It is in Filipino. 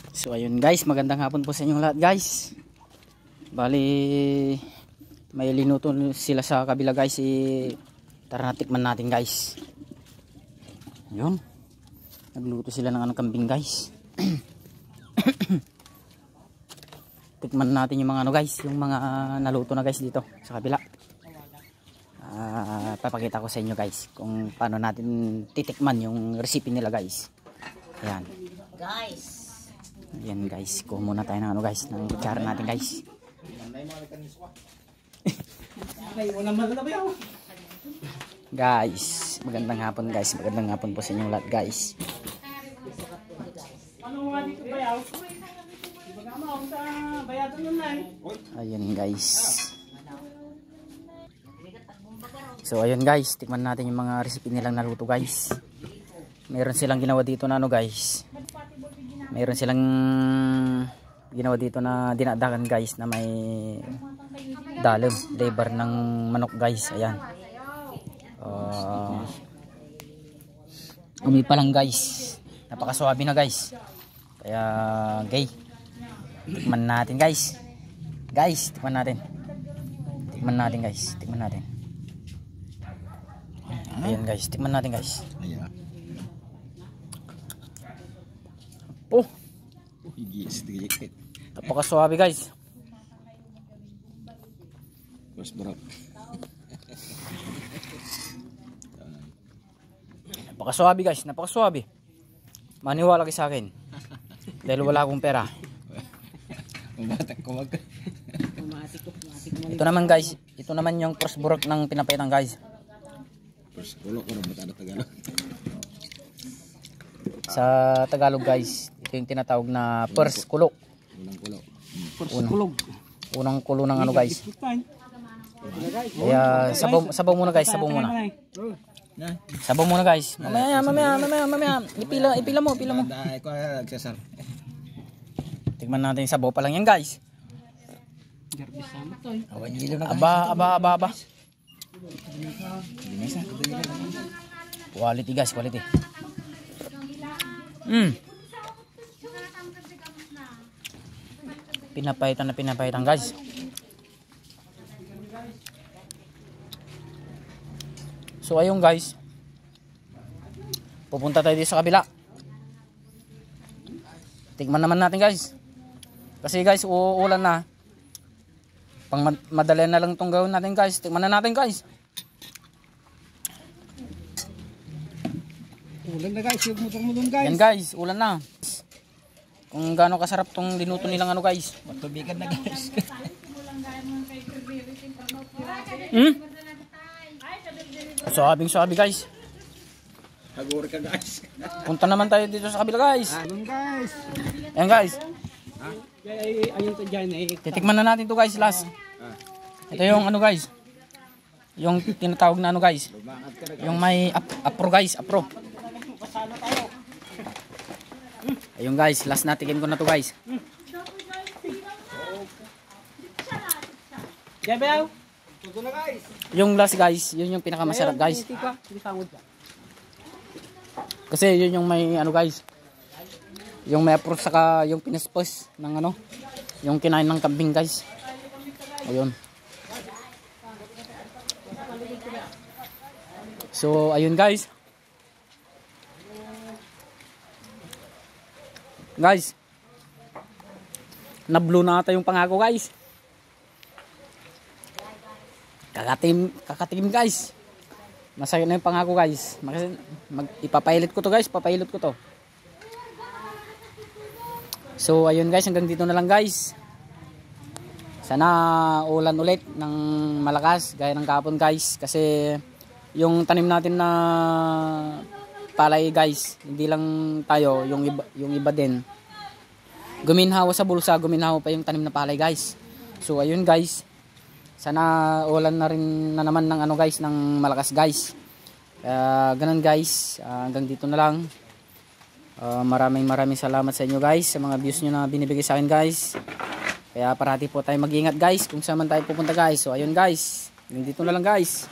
So ayun guys, magandang hapon po sa inyong lahat guys. Bali may linuto sila sa kabila guys. Tara natikman natin guys. Ayun. Nagluto sila ng kambing guys. Tikman natin yung mga guys, yung mga naluto na guys dito sa kabila. Papakita ko sa inyo guys kung paano natin titikman yung recipe nila guys. Ayan. Guys. Ayan guys, kuha muna tayo ng guys, ng kutsara natin guys. Guys, magandang hapon guys, magandang hapon po sa inyong lahat guys. Ayan guys. So ayun guys, tikman natin yung mga recipe nilang naluto guys. Meron silang ginawa dito na guys. Meron silang ginawa dito na dinadakan guys na may dalem, liver ng manok guys. Ayan. Umi pa lang guys. Napakaswabe na guys. Kaya gay. Tikman natin guys. Guys, tikman natin. Tikman natin guys. Tikman natin. Ayan guys, tikman natin guys. Oh, napakaswabe guys. Napakaswabe guys, napakaswabe. Maniwala kayo sa akin. Dahil wala akong pera. Ito naman guys, ito naman yung cross burok ng pinapaitan guys. Sa Tagalog guys, ito yung tinatawag na first kulo. Unang kulo ng guys. Kaya sabaw muna guys, sabaw muna. Sabaw muna guys. Mamaya. Ipila mo. Tingnan natin yung sabaw pa lang yan guys. Aba. Quality guys, quality. Pinapaitan guys. So ayun guys, pupunta tayo dito sa kabila. Tikman naman natin guys. Kasi guys, uulan na. Pang madali na lang itong gawin natin guys. Tikman na natin guys. Ulan na guys, yung motor mo dun guys. Yan guys, ulan na. Kung gaano kasarap tong linuto nilang guys. Matubigan na guys. Sabi guys. Haguri ka guys. Punta naman tayo dito sa kabila guys. Anong guys? Ayan guys. Ayun to dyan eh. Titikman na natin to guys last. Ito yung guys. Yung tinatawag na guys. Yung may apro guys, apro. Ayun guys, last natikin ko na to guys. Gabaw. Yung last guys, yun yung pinakamasarap guys. Kasi yun yung may guys. Yung may apro saka yung pinaspos ng yung kinain ng kambing guys. Ayun. So ayun guys. Guys, na-blue na ata yung pangako guys. Kakatim guys. Masaya na yung pangako guys. Ipapailit ko to guys, papailit ko to. So ayun guys, hanggang dito na lang guys. Sana ulan ulit ng malakas gaya ng kahapon guys. Kasi yung tanim natin na palay guys, hindi lang tayo, yung iba din. Guminhawa sa bulsa, guminhawa pa yung tanim na palay guys. So ayun guys. Sana ulan na rin na naman ng guys, ng malakas guys. Ganun guys, hanggang dito na lang. Maraming salamat sa inyo guys, sa mga views nyo na binibigay sa akin guys. Kaya parati po tayo mag-ingat guys kung saan man tayo pupunta guys. So ayun guys, hanggang dito na lang guys.